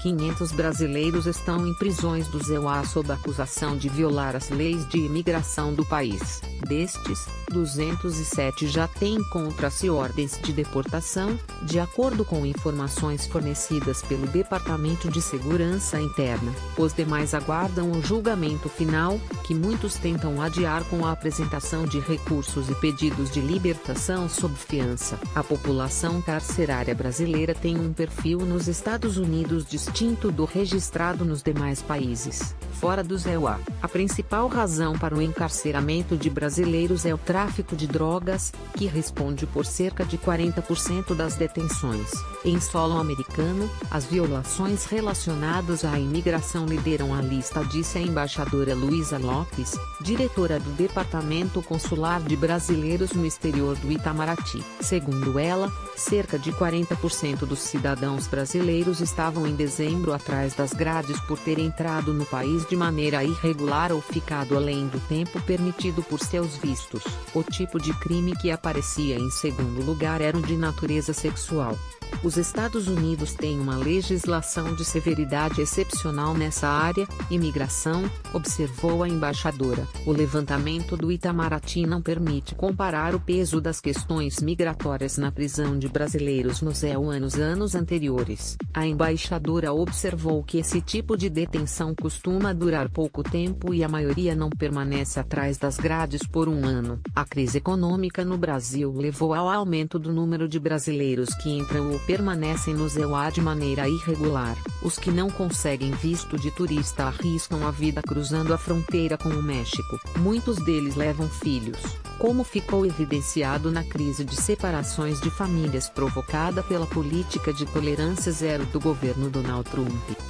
500 brasileiros estão em prisões do EUA sob acusação de violar as leis de imigração do país. Destes, 207 já têm contra-se ordens de deportação, de acordo com informações fornecidas pelo Departamento de Segurança Interna. Os demais aguardam o julgamento final, que muitos tentam adiar com a apresentação de recursos e pedidos de libertação sob fiança. A população carcerária brasileira tem um perfil nos Estados Unidos distinto do registrado nos demais países, fora do EUA. A principal razão para o encarceramento de brasileiros é o tráfico de drogas, que responde por cerca de 40% das detenções. Em solo americano, as violações relacionadas à imigração lideram a lista, disse a embaixadora Luísa Lopes, diretora do Departamento Consular de Brasileiros no Exterior do Itamaraty. Segundo ela, cerca de 40% dos cidadãos brasileiros estavam em dezembro atrás das grades por ter entrado no país de maneira irregular ou ficado além do tempo permitido por seus vistos. O tipo de crime que aparecia em segundo lugar era o de natureza sexual. Os Estados Unidos têm uma legislação de severidade excepcional nessa área, imigração, observou a embaixadora. O levantamento do Itamaraty não permite comparar o peso das questões migratórias na prisão de brasileiros nos EUA nos anos anteriores. A embaixadora observou que esse tipo de detenção costuma durar pouco tempo e a maioria não permanece atrás das grades por um ano. A crise econômica no Brasil levou ao aumento do número de brasileiros que entram ou permanecem nos EUA de maneira irregular. Os que não conseguem visto de turista arriscam a vida cruzando a fronteira com o México. Muitos deles levam filhos, como ficou evidenciado na crise de separações de famílias provocada pela política de tolerância zero do governo Donald Trump.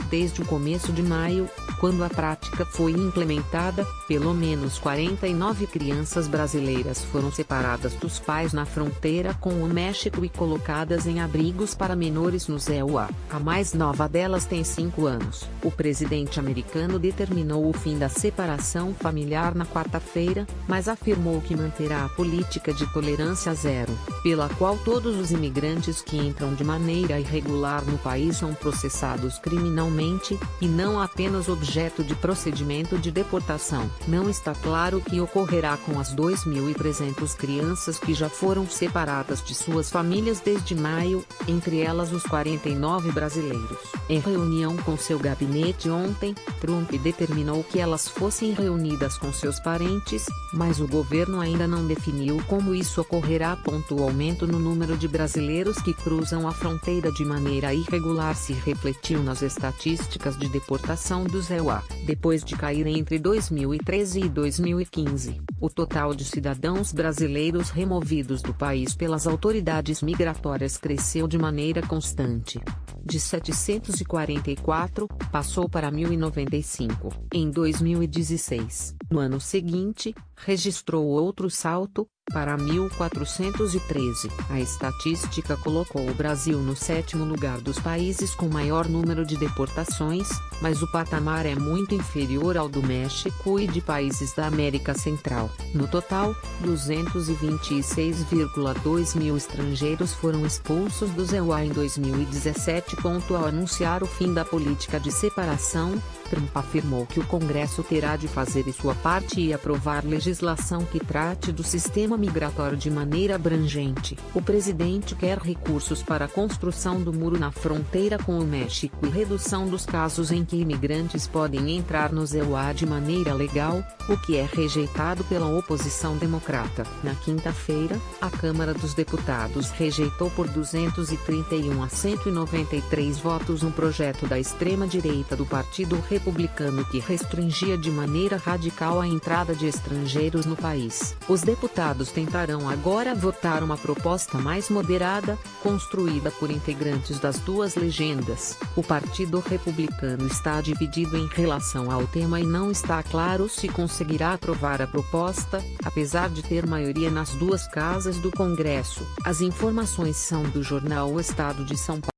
Desde o começo de maio, quando a prática foi implementada, pelo menos 49 crianças brasileiras foram separadas dos pais na fronteira com o México e colocadas em abrigos para menores nos EUA. A mais nova delas tem 5 anos. O presidente americano determinou o fim da separação familiar na quarta-feira, mas afirmou que manterá a política de tolerância zero, pela qual todos os imigrantes que entram de maneira irregular no país são processados criminalmente, e não apenas objeto de procedimento de deportação. Não está claro o que ocorrerá com as 2.300 crianças que já foram separadas de suas famílias desde maio, entre elas os 49 brasileiros. Em reunião com seu gabinete ontem, Trump determinou que elas fossem reunidas com seus parentes, mas o governo ainda não definiu como isso ocorrerá. O aumento no número de brasileiros que cruzam a fronteira de maneira irregular se refletiu nas estatísticas de deportação dos EUA. Depois de cair entre 2013 e 2015, o total de cidadãos brasileiros removidos do país pelas autoridades migratórias cresceu de maneira constante. De 744, passou para 1.095. Em 2016, no ano seguinte, registrou outro salto, para 1.413. A estatística colocou o Brasil no 7º lugar dos países com maior número de deportações, mas o patamar é muito inferior ao do México e de países da América Central. No total, 226,2 mil estrangeiros foram expulsos dos EUA em 2017. Ao anunciar o fim da política de separação, Trump afirmou que o Congresso terá de fazer sua parte e aprovar legislação que trate do sistema migratório de maneira abrangente. O presidente quer recursos para a construção do muro na fronteira com o México e redução dos casos em que imigrantes podem entrar nos EUA de maneira legal, o que é rejeitado pela oposição democrata. Na quinta-feira, a Câmara dos Deputados rejeitou por 231 a 193 votos um projeto da extrema-direita do Partido Republicano que restringia de maneira radical a entrada de estrangeiros no país. Os deputados tentarão agora votar uma proposta mais moderada, construída por integrantes das duas legendas. O Partido Republicano está dividido em relação ao tema e não está claro se conseguirá aprovar a proposta, apesar de ter maioria nas duas casas do Congresso. As informações são do jornal O Estado de São Paulo.